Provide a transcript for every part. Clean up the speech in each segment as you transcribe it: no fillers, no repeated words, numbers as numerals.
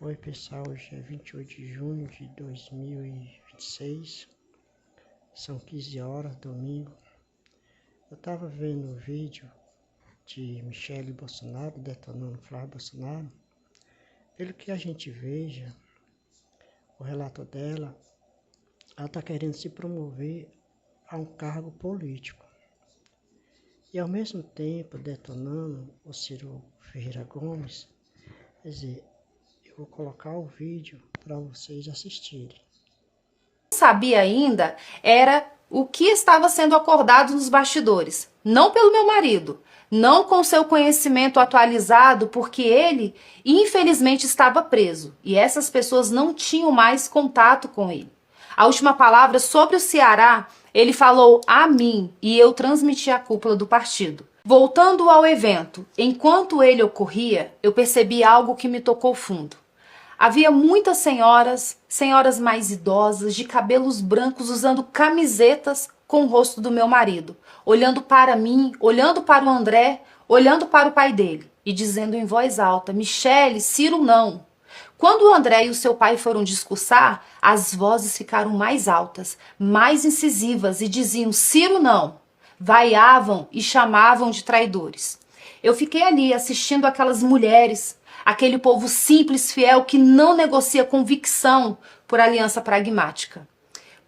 Oi pessoal, hoje é 28 de junho de 2026, são 15 horas, domingo. Eu estava vendo o vídeo de Michele Bolsonaro detonando Flávio Bolsonaro. Pelo que a gente veja, o relato dela, ela está querendo se promover a um cargo político. E ao mesmo tempo detonando o Ciro Ferreira Gomes. Quer dizer, eu vou colocar o vídeo para vocês assistirem. Sabia ainda era o que estava sendo acordado nos bastidores, não pelo meu marido, não com seu conhecimento atualizado, porque ele infelizmente estava preso e essas pessoas não tinham mais contato com ele. A última palavra sobre o Ceará, ele falou a mim e eu transmiti à cúpula do partido. Voltando ao evento, enquanto ele ocorria, eu percebi algo que me tocou fundo. Havia muitas senhoras mais idosas, de cabelos brancos, usando camisetas com o rosto do meu marido, olhando para mim, olhando para o André, olhando para o pai dele e dizendo em voz alta: Michele, Ciro não. Quando o André e o seu pai foram discursar, as vozes ficaram mais altas, mais incisivas e diziam: Ciro não. Vaiavam e chamavam de traidores. Eu fiquei ali assistindo aquelas mulheres, aquele povo simples, fiel, que não negocia convicção por aliança pragmática.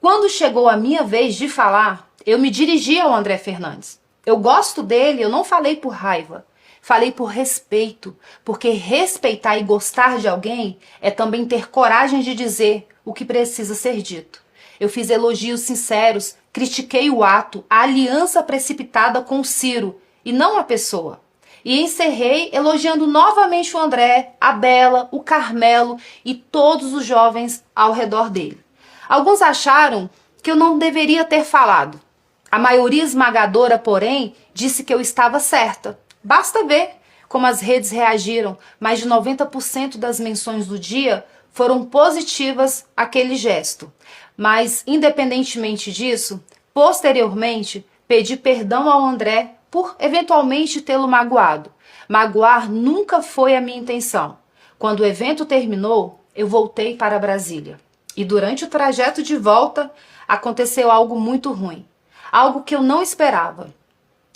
Quando chegou a minha vez de falar, eu me dirigi ao André Fernandes. Eu gosto dele, eu não falei por raiva. Falei por respeito, porque respeitar e gostar de alguém é também ter coragem de dizer o que precisa ser dito. Eu fiz elogios sinceros, critiquei o ato, a aliança precipitada com o Ciro, e não a pessoa. E encerrei elogiando novamente o André, a Bela, o Carmelo e todos os jovens ao redor dele. Alguns acharam que eu não deveria ter falado. A maioria esmagadora, porém, disse que eu estava certa. Basta ver como as redes reagiram. Mais de 90% das menções do dia foram positivas àquele gesto. Mas, independentemente disso, posteriormente, pedi perdão ao André por eventualmente tê-lo magoado. Magoar nunca foi a minha intenção. Quando o evento terminou, eu voltei para Brasília. E durante o trajeto de volta, aconteceu algo muito ruim. Algo que eu não esperava.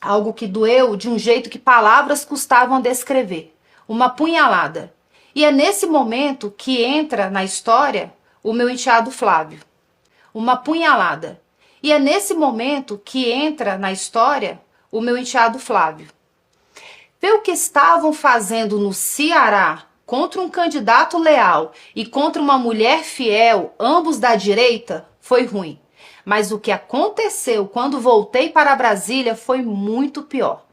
Algo que doeu de um jeito que palavras custavam a descrever. Uma punhalada. E é nesse momento que entra na história o meu enteado Flávio. Uma punhalada. E é nesse momento que entra na história o meu enteado Flávio. Ver o que estavam fazendo no Ceará contra um candidato leal e contra uma mulher fiel, ambos da direita, foi ruim. Mas o que aconteceu quando voltei para Brasília foi muito pior.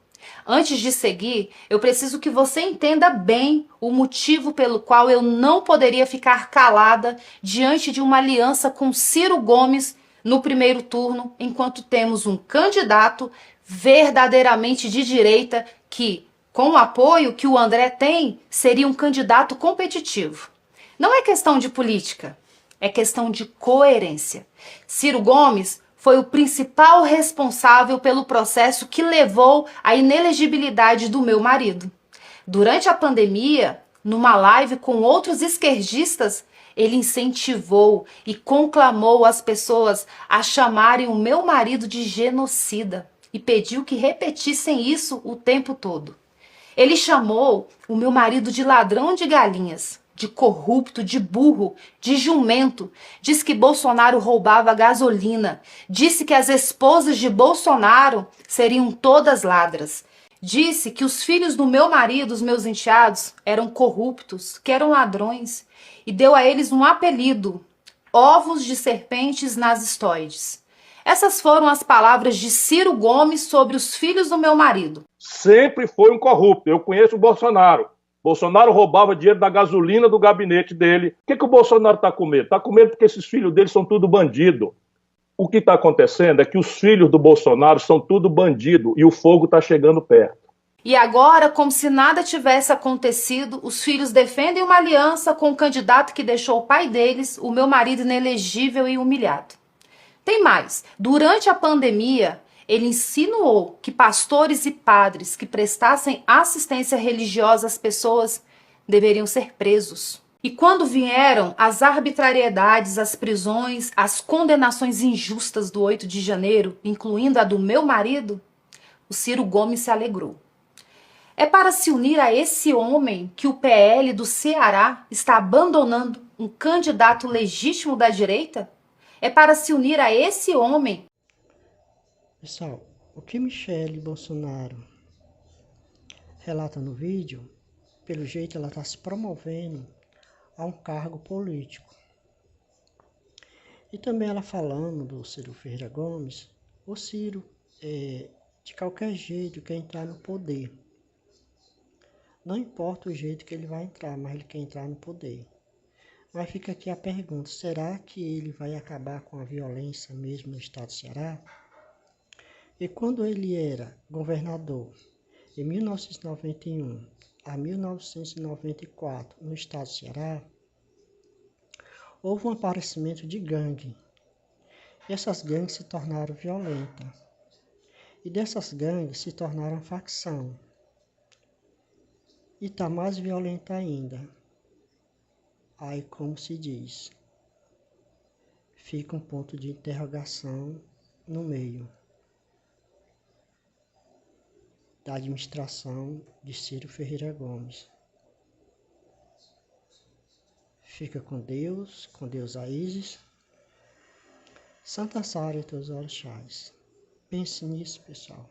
Antes de seguir, eu preciso que você entenda bem o motivo pelo qual eu não poderia ficar calada diante de uma aliança com Ciro Gomes no primeiro turno, enquanto temos um candidato verdadeiramente de direita que, com o apoio que o André tem, seria um candidato competitivo. Não é questão de política, é questão de coerência. Ciro Gomes foi o principal responsável pelo processo que levou à inelegibilidade do meu marido. Durante a pandemia, numa live com outros esquerdistas, ele incentivou e conclamou as pessoas a chamarem o meu marido de genocida e pediu que repetissem isso o tempo todo. Ele chamou o meu marido de ladrão de galinhas, de corrupto, de burro, de jumento. Diz que Bolsonaro roubava gasolina. Disse que as esposas de Bolsonaro seriam todas ladras. Disse que os filhos do meu marido, os meus enteados, eram corruptos, que eram ladrões. E deu a eles um apelido: ovos de serpentes nazistoides. Essas foram as palavras de Ciro Gomes sobre os filhos do meu marido. Sempre foi um corrupto. Eu conheço o Bolsonaro. Bolsonaro roubava dinheiro da gasolina do gabinete dele. O que o Bolsonaro está com medo? Está com medo porque esses filhos dele são tudo bandido. O que está acontecendo é que os filhos do Bolsonaro são tudo bandido e o fogo está chegando perto. E agora, como se nada tivesse acontecido, os filhos defendem uma aliança com o candidato que deixou o pai deles, o meu marido, inelegível e humilhado. Tem mais. Durante a pandemia, ele insinuou que pastores e padres que prestassem assistência religiosa às pessoas deveriam ser presos. E quando vieram as arbitrariedades, as prisões, as condenações injustas do 8 de janeiro, incluindo a do meu marido, o Ciro Gomes se alegrou. É para se unir a esse homem que o PL do Ceará está abandonando um candidato legítimo da direita? É para se unir a esse homem. Pessoal, o que Michele Bolsonaro relata no vídeo, pelo jeito ela está se promovendo a um cargo político. E também ela falando do Ciro Ferreira Gomes, o Ciro, de qualquer jeito, quer entrar no poder. Não importa o jeito que ele vai entrar, mas ele quer entrar no poder. Mas fica aqui a pergunta, será que ele vai acabar com a violência mesmo no estado do Ceará? E quando ele era governador, em 1991 a 1994, no estado do Ceará, houve um aparecimento de gangue. E essas gangues se tornaram violentas. E dessas gangues se tornaram facção. E está mais violenta ainda. Aí, como se diz, fica um ponto de interrogação no meio da administração de Ciro Ferreira Gomes. Fica com Deus a Isis, Santa Sara e teus orixás. Pense nisso, pessoal.